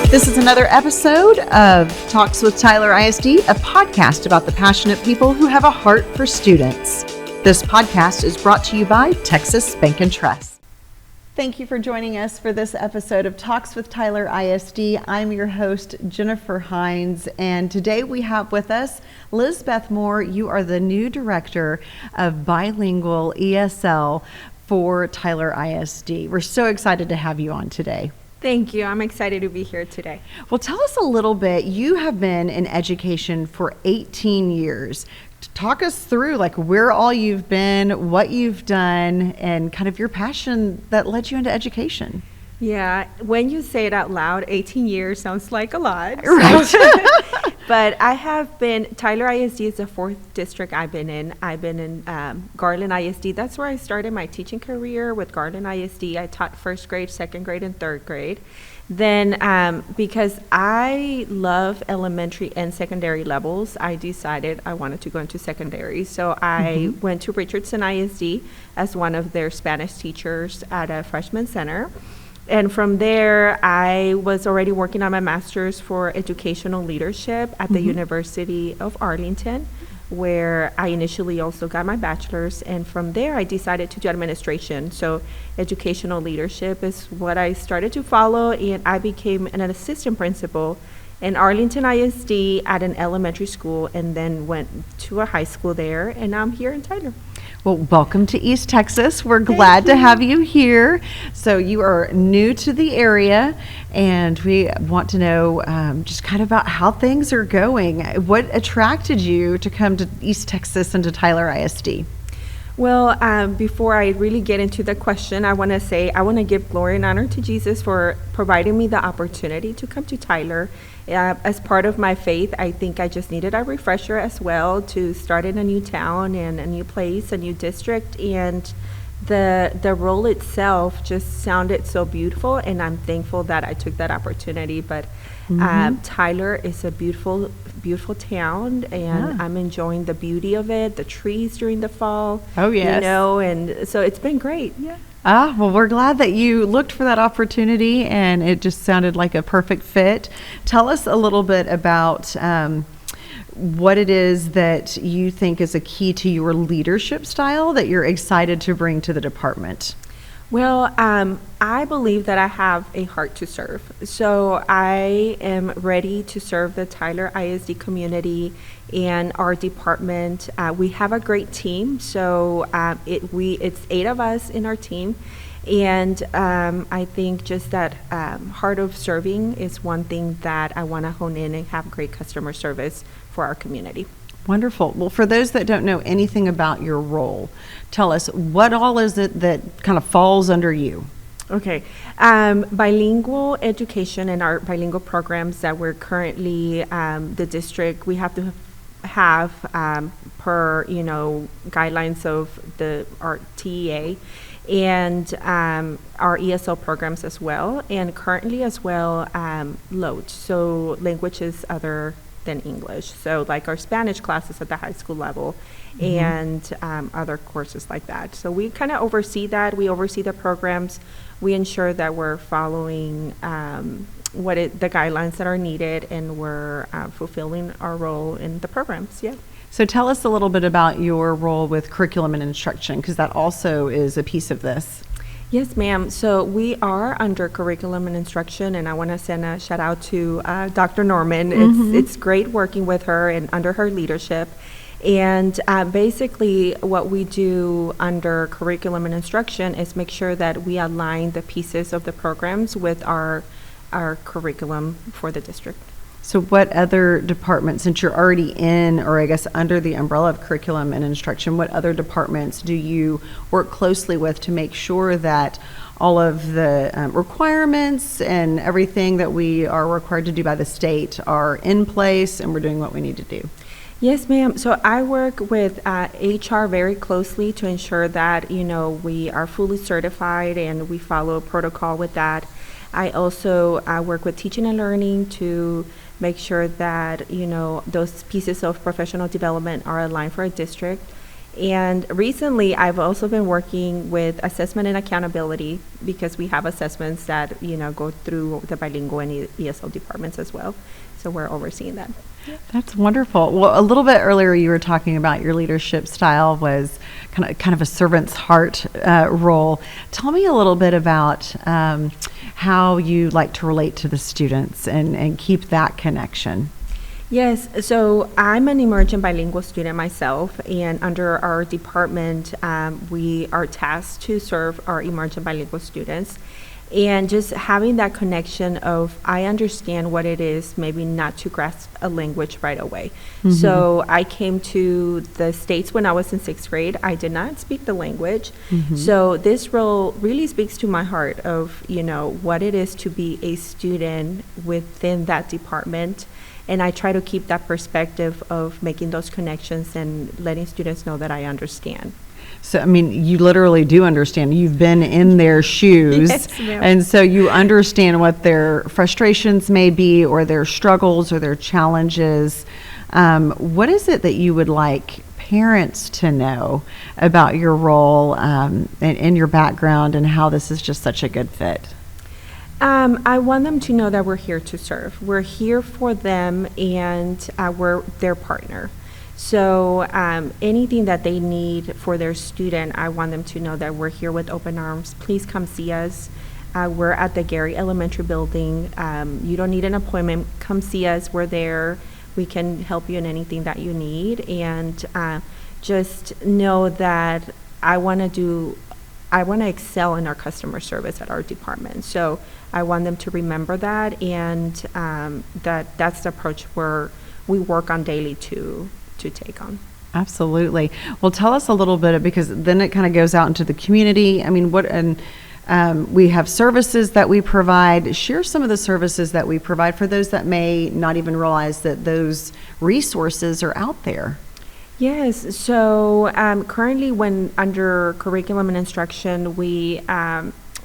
This is another episode of Talks with Tyler ISD, a podcast about the passionate people who have a heart for students. This podcast is brought to you by Texas Bank and Trust. Thank you for joining us for this episode of Talks with Tyler ISD. I'm your host, Jennifer Hines, and today we have with us Lizbeth Moore. You are the new director of Bilingual ESL for Tyler ISD. We're so excited to have you on today. Thank you. I'm excited to be here today. Well, tell us a little bit. You have been in education for 18 years. Talk us through where all you've been, what you've done, and kind of your passion that led you into education. Yeah, when you say it out loud, 18 years sounds like a lot. Right. So, but I have been, Tyler ISD is the fourth district I've been in. I've been in Garland ISD. That's where I started my teaching career with Garland ISD. I taught first grade, second grade, and third grade. Then because I love elementary and secondary levels, I decided I wanted to go into secondary. So I went to Richardson ISD as one of their Spanish teachers at a freshman center. And from there, I was already working on my master's for educational leadership at the University of Arlington, where I initially also got my bachelor's. And from there, I decided to do administration. So educational leadership is what I started to follow, and I became an assistant principal in Arlington ISD at an elementary school, and then went to a high school there, and I'm here in Tyler. Well, welcome to East Texas. We're glad to have you here. So you are new to the area, and we want to know just kind of about how things are going. What attracted you to come to East Texas and to Tyler ISD? Well, before I really get into the question, I want to give glory and honor to Jesus for providing me the opportunity to come to Tyler. As part of my faith, I think I just needed a refresher as well to start in a new town and a new place, a new district, and the role itself just sounded so beautiful, and I'm thankful that I took that opportunity. But Tyler is a beautiful town, and I'm enjoying the beauty of it, the trees during the fall. Oh, yes. And so it's been great. Yeah. Well, we're glad that you looked for that opportunity, and it just sounded like a perfect fit. Tell us a little bit about what it is that you think is a key to your leadership style that you're excited to bring to the department. Well, I believe that I have a heart to serve. So I am ready to serve the Tyler ISD community and our department. We have a great team. So it's 8 of us in our team. And I think just that heart of serving is one thing that I want to hone in and have great customer service for our community. Wonderful. Well, for those that don't know anything about your role, tell us, what all is it that kind of falls under you? Okay. Bilingual education and our bilingual programs that we're currently, the district, we have to have per, guidelines of our TEA, and our ESL programs as well, and currently as well, LOAT, so languages other than English. So like our Spanish classes at the high school level and other courses like that. So we kind of oversee that. We oversee the programs. We ensure that we're following the guidelines that are needed, and we're fulfilling our role in the programs. Yeah. So tell us a little bit about your role with curriculum and instruction, because that also is a piece of this. Yes, ma'am. So we are under curriculum and instruction, and I want to send a shout out to Dr. Norman. It's great working with her and under her leadership. And basically what we do under curriculum and instruction is make sure that we align the pieces of the programs with our curriculum for the district. So what other departments, since you're already in, or I guess under the umbrella of curriculum and instruction, what other departments do you work closely with to make sure that all of the requirements and everything that we are required to do by the state are in place and we're doing what we need to do? Yes, ma'am. So I work with HR very closely to ensure that, we are fully certified and we follow protocol with that. I also work with teaching and learning to make sure that, those pieces of professional development are aligned for a district. And recently, I've also been working with assessment and accountability because we have assessments that, go through the bilingual and ESL departments as well. So we're overseeing that. That's wonderful. Well, a little bit earlier you were talking about your leadership style was kind of a servant's heart role. Tell me a little bit about how you like to relate to the students and keep that connection. Yes, so I'm an emergent bilingual student myself, and under our department, we are tasked to serve our emergent bilingual students. And just having that connection of, I understand what it is, maybe not to grasp a language right away. Mm-hmm. So I came to the States when I was in 6th grade. I did not speak the language. Mm-hmm. So this role really speaks to my heart of, what it is to be a student within that department. And I try to keep that perspective of making those connections and letting students know that I understand. So, you literally do understand. You've been in their shoes. Yes, ma'am. And so you understand what their frustrations may be or their struggles or their challenges. What is it that you would like parents to know about your role and your background and how this is just such a good fit? I want them to know that we're here to serve. We're here for them, and we're their partner. So anything that they need for their student, I want them to know that we're here with open arms. Please come see us. We're at the Gary Elementary Building. You don't need an appointment. Come see us. We're there. We can help you in anything that you need. And just know that I want to excel in our customer service at our department. So I want them to remember that, and that's the approach we work on daily to take on. Absolutely. Well, tell us a little bit, because then it kind of goes out into the community. We have services that we provide. Share some of the services that we provide for those that may not even realize that those resources are out there. Yes. So currently, when under curriculum and instruction, we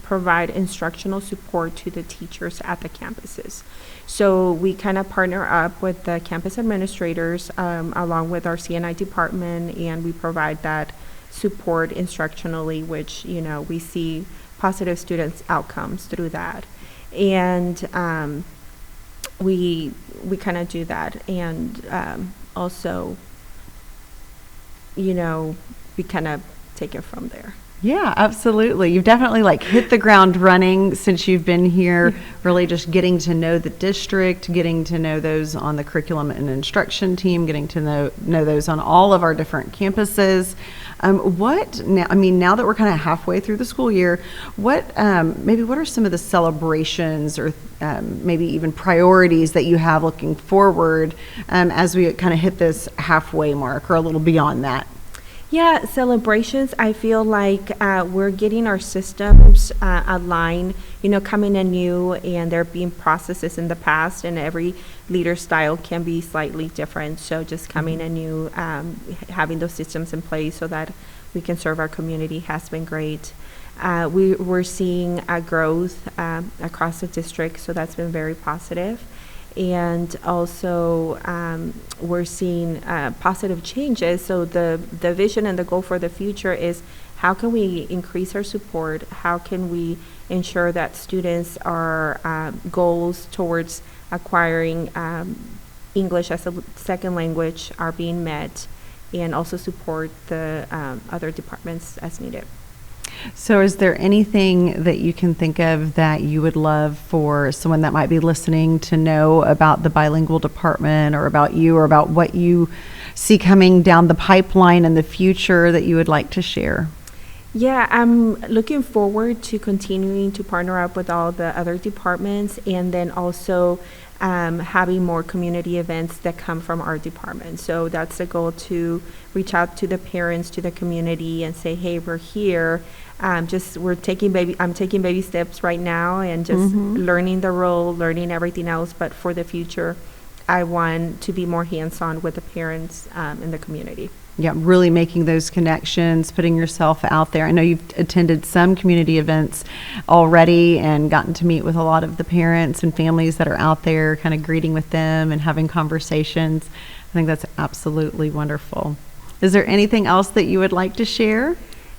provide instructional support to the teachers at the campuses. So we kind of partner up with the campus administrators along with our CNI department, and we provide that support instructionally, which, we see positive students' outcomes through that. And we kind of do that. And also, we kind of take it from there. Yeah, absolutely. You've definitely hit the ground running since you've been here, really just getting to know the district, getting to know those on the curriculum and instruction team, getting to know those on all of our different campuses. Now that we're kind of halfway through the school year, what are some of the celebrations or maybe even priorities that you have looking forward as we kind of hit this halfway mark or a little beyond that? Yeah, celebrations, I feel like we're getting our systems aligned, coming in new, and there being processes in the past, and every leader style can be slightly different. So just coming in new, having those systems in place so that we can serve our community has been great. We're seeing a growth across the district, so that's been very positive. And also we're seeing positive changes. So the vision and the goal for the future is, how can we increase our support? How can we ensure that students' are goals towards acquiring English as a second language are being met, and also support the other departments as needed. So is there anything that you can think of that you would love for someone that might be listening to know about the bilingual department, or about you, or about what you see coming down the pipeline in the future that you would like to share? Yeah, I'm looking forward to continuing to partner up with all the other departments, and then also having more community events that come from our department. So that's the goal, to reach out to the parents, to the community, and say, hey, we're here. I'm taking baby steps right now, and just learning the role, learning everything else. But for the future, I want to be more hands-on with the parents in the community. Yeah, really making those connections, putting yourself out there. I know you've attended some community events already and gotten to meet with a lot of the parents and families that are out there, kind of greeting with them and having conversations. I think that's absolutely wonderful. Is there anything else that you would like to share?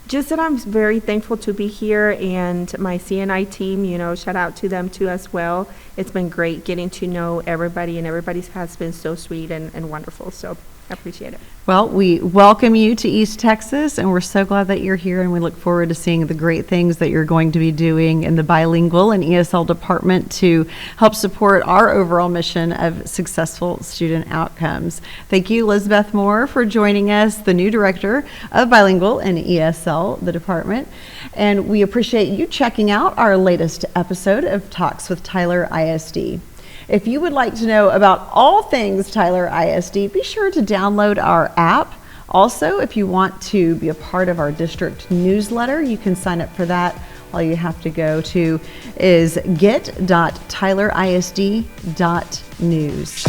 Just that I'm very thankful to be here, and my CNI team, shout out to them too as well. It's been great getting to know everybody, and everybody has been so sweet and wonderful. So I appreciate it. Well, we welcome you to East Texas, and we're so glad that you're here, and we look forward to seeing the great things that you're going to be doing in the bilingual and ESL department to help support our overall mission of successful student outcomes. Thank you, Lizbeth Moore, for joining us, the new director of bilingual and ESL, the department. And we appreciate you checking out our latest episode of Talks with Tyler ISD. If you would like to know about all things Tyler ISD, be sure to download our app. Also, if you want to be a part of our district newsletter, you can sign up for that. All you have to go to is get.tylerisd.news.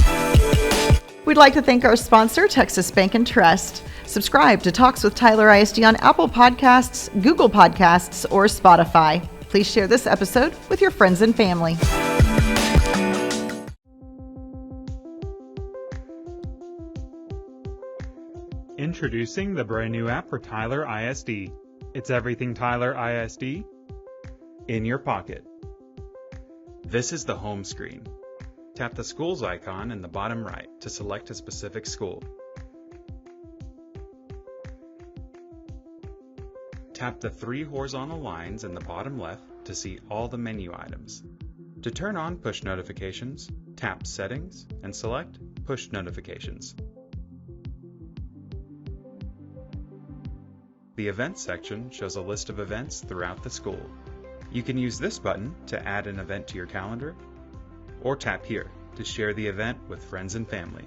We'd like to thank our sponsor, Texas Bank and Trust. Subscribe to Talks with Tyler ISD on Apple Podcasts, Google Podcasts, or Spotify. Please share this episode with your friends and family. Introducing the brand new app for Tyler ISD. It's everything Tyler ISD in your pocket. This is the home screen. Tap the schools icon in the bottom right to select a specific school. Tap the 3 horizontal lines in the bottom left to see all the menu items. To turn on push notifications, tap Settings and select Push Notifications. The Events section shows a list of events throughout the school. You can use this button to add an event to your calendar, or tap here to share the event with friends and family.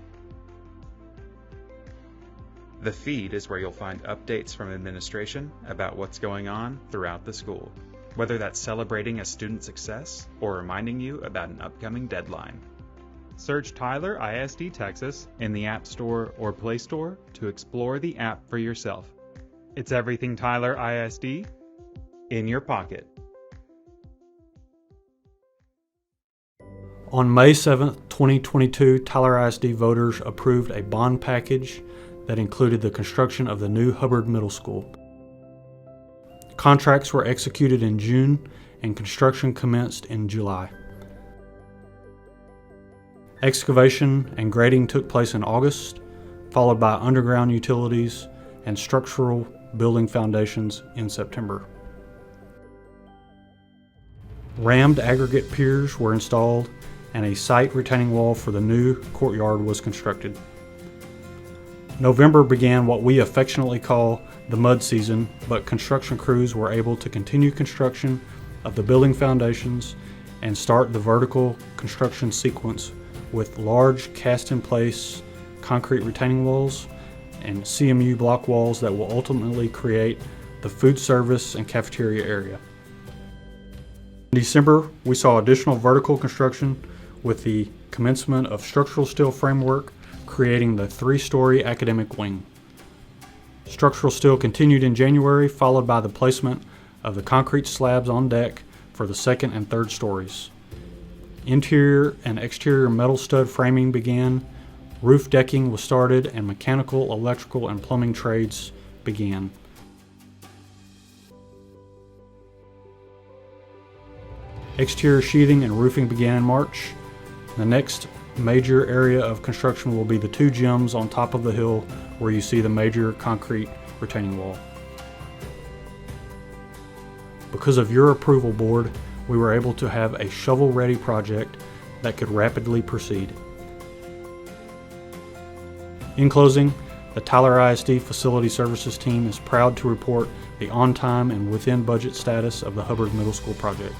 The feed is where you'll find updates from administration about what's going on throughout the school, whether that's celebrating a student's success or reminding you about an upcoming deadline. Search Tyler ISD Texas in the App Store or Play Store to explore the app for yourself. It's everything Tyler ISD in your pocket. On May 7th, 2022, Tyler ISD voters approved a bond package that included the construction of the new Hubbard Middle School. Contracts were executed in June and construction commenced in July. Excavation and grading took place in August, followed by underground utilities and structural building foundations in September. Rammed aggregate piers were installed and a site retaining wall for the new courtyard was constructed. November began what we affectionately call the mud season, but construction crews were able to continue construction of the building foundations and start the vertical construction sequence with large cast-in-place concrete retaining walls and CMU block walls that will ultimately create the food service and cafeteria area. In December, we saw additional vertical construction with the commencement of structural steel framework, creating the 3-story academic wing. Structural steel continued in January, followed by the placement of the concrete slabs on deck for the 2nd and 3rd stories. Interior and exterior metal stud framing began. Roof decking was started and mechanical, electrical, and plumbing trades began. Exterior sheathing and roofing began in March. The next major area of construction will be the 2 gyms on top of the hill where you see the major concrete retaining wall. Because of your approval, board, we were able to have a shovel-ready project that could rapidly proceed. In closing, the Tyler ISD Facility Services team is proud to report the on-time and within budget status of the Hubbard Middle School project.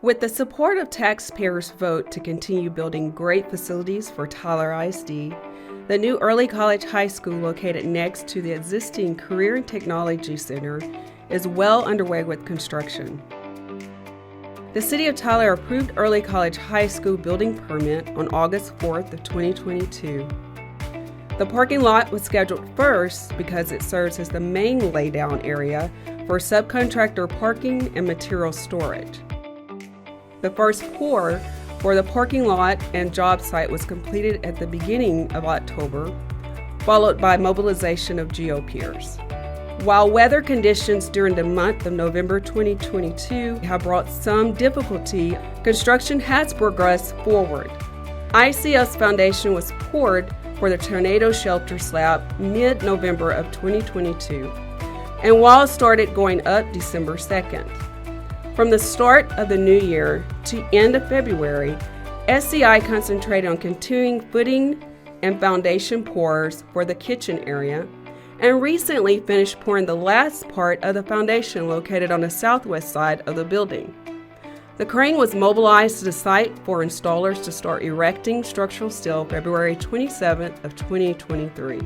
With the support of taxpayers' vote to continue building great facilities for Tyler ISD, the new Early College High School located next to the existing Career and Technology Center is well underway with construction. The City of Tyler approved Early College High School building permit on August 4th of 2022. The parking lot was scheduled first because it serves as the main laydown area for subcontractor parking and material storage. The first pour for the parking lot and job site was completed at the beginning of October, followed by mobilization of geo-piers. While weather conditions during the month of November 2022 have brought some difficulty, construction has progressed forward. ICF's foundation was poured for the tornado shelter slab mid-November of 2022, and walls started going up December 2nd. From the start of the new year to end of February, SCI concentrated on continuing footing and foundation pours for the kitchen area, and recently finished pouring the last part of the foundation located on the southwest side of the building. The crane was mobilized to the site for installers to start erecting structural steel February 27th of 2023.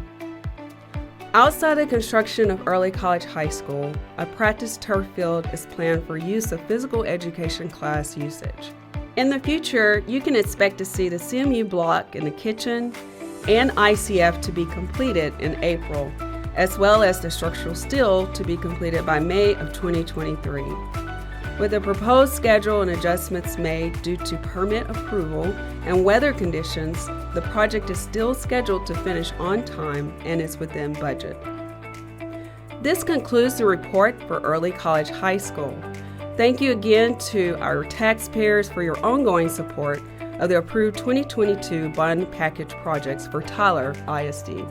Outside the construction of Early College High School, a practice turf field is planned for use of physical education class usage. In the future, you can expect to see the CMU block in the kitchen and ICF to be completed in April, as well as the structural steel to be completed by May of 2023. With the proposed schedule and adjustments made due to permit approval and weather conditions, the project is still scheduled to finish on time and is within budget. This concludes the report for Early College High School. Thank you again to our taxpayers for your ongoing support of the approved 2022 bond package projects for Tyler ISD.